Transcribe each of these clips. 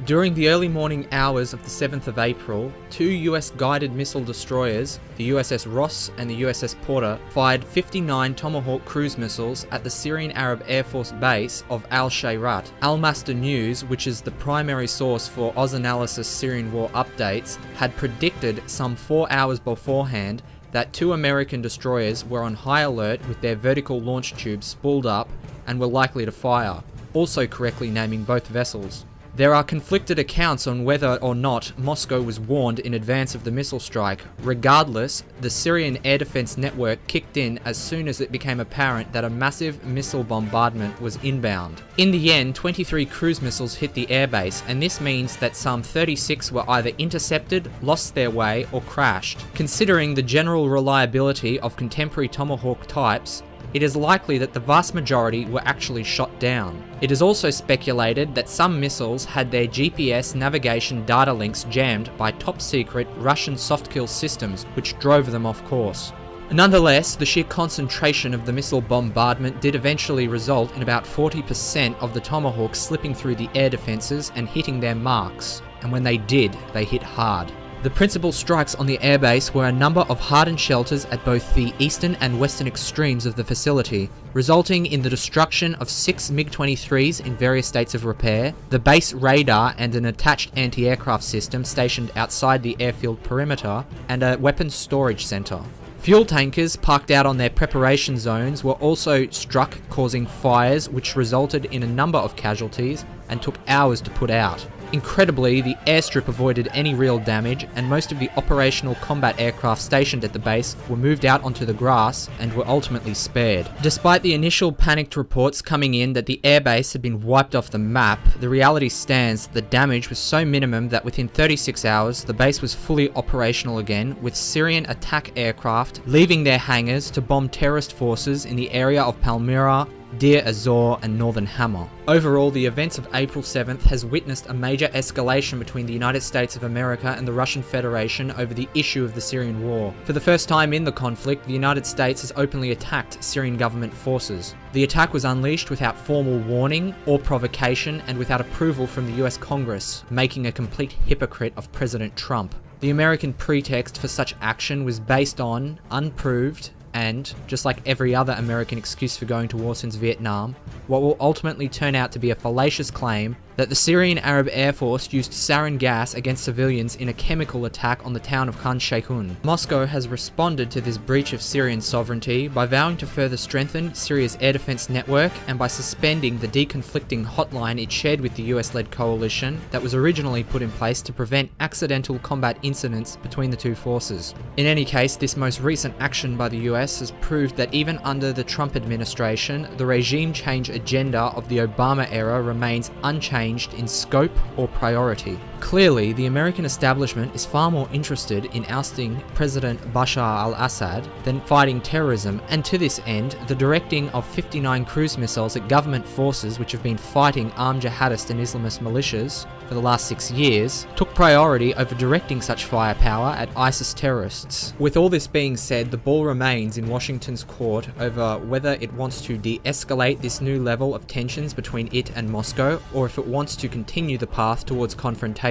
During the early morning hours of the 7th of April, two US guided missile destroyers, the USS Ross and the USS Porter, fired 59 Tomahawk cruise missiles at the Syrian Arab Air Force base of Al-Shayrat. Al-Masdar News, which is the primary source for OzAnalysis Syrian war updates, had predicted some 4 hours beforehand that two American destroyers were on high alert with their vertical launch tubes spooled up and were likely to fire, also correctly naming both vessels. There are conflicted accounts on whether or not Moscow was warned in advance of the missile strike. Regardless, the Syrian air defense network kicked in as soon as it became apparent that a massive missile bombardment was inbound. In the end, 23 cruise missiles hit the airbase, and this means that some 36 were either intercepted, lost their way, or crashed. Considering the general reliability of contemporary Tomahawk types, it is likely that the vast majority were actually shot down. It is also speculated that some missiles had their GPS navigation data links jammed by top-secret Russian soft-kill systems, which drove them off course. Nonetheless, the sheer concentration of the missile bombardment did eventually result in about 40% of the Tomahawks slipping through the air defences and hitting their marks, and when they did, they hit hard. The principal strikes on the airbase were a number of hardened shelters at both the eastern and western extremes of the facility, resulting in the destruction of 6 MiG-23s in various states of repair, the base radar and an attached anti-aircraft system stationed outside the airfield perimeter, and a weapons storage centre. Fuel tankers parked out on their preparation zones were also struck, causing fires which resulted in a number of casualties and took hours to put out. Incredibly, the airstrip avoided any real damage, and most of the operational combat aircraft stationed at the base were moved out onto the grass and were ultimately spared. Despite the initial panicked reports coming in that the airbase had been wiped off the map, the reality stands that the damage was so minimum that within 36 hours the base was fully operational again, with Syrian attack aircraft leaving their hangars to bomb terrorist forces in the area of Palmyra, Deir ez-Zor and northern Hama. Overall, the events of April 7th has witnessed a major escalation between the United States of America and the Russian Federation over the issue of the Syrian war. For the first time in the conflict, the United States has openly attacked Syrian government forces. The attack was unleashed without formal warning or provocation and without approval from the US Congress, making a complete hypocrite of President Trump. The American pretext for such action was based on unproved and, just like every other American excuse for going to war since Vietnam, what will ultimately turn out to be a fallacious claim that the Syrian Arab Air Force used sarin gas against civilians in a chemical attack on the town of Khan Sheikhoun. Moscow has responded to this breach of Syrian sovereignty by vowing to further strengthen Syria's air defense network and by suspending the deconflicting hotline it shared with the US-led coalition that was originally put in place to prevent accidental combat incidents between the two forces. In any case, this most recent action by the US has proved that even under the Trump administration, the regime change agenda of the Obama era remains unchanged in scope or priority. Clearly, the American establishment is far more interested in ousting President Bashar al-Assad than fighting terrorism, and to this end, the directing of 59 cruise missiles at government forces which have been fighting armed jihadist and Islamist militias for the last 6 years took priority over directing such firepower at ISIS terrorists. With all this being said, the ball remains in Washington's court over whether it wants to de-escalate this new level of tensions between it and Moscow, or if it wants to continue the path towards confrontation.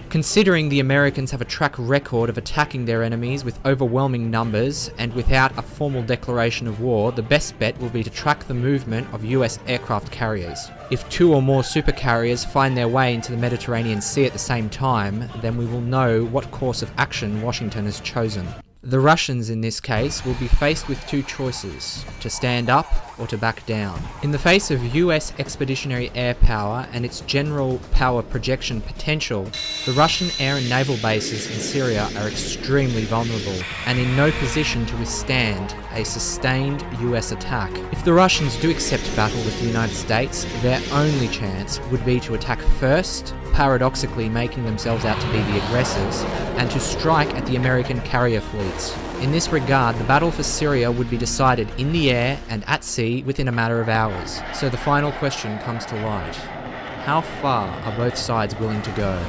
Considering the Americans have a track record of attacking their enemies with overwhelming numbers and without a formal declaration of war, the best bet will be to track the movement of US aircraft carriers. If 2 or more supercarriers find their way into the Mediterranean Sea at the same time, then we will know what course of action Washington has chosen. The Russians in this case will be faced with 2 choices: to stand up or to back down. In the face of US expeditionary air power and its general power projection potential, the Russian air and naval bases in Syria are extremely vulnerable and in no position to withstand a sustained US attack. If the Russians do accept battle with the United States, their only chance would be to attack first, paradoxically making themselves out to be the aggressors, and to strike at the American carrier fleets. In this regard, the battle for Syria would be decided in the air and at sea within a matter of hours. So the final question comes to light: how far are both sides willing to go?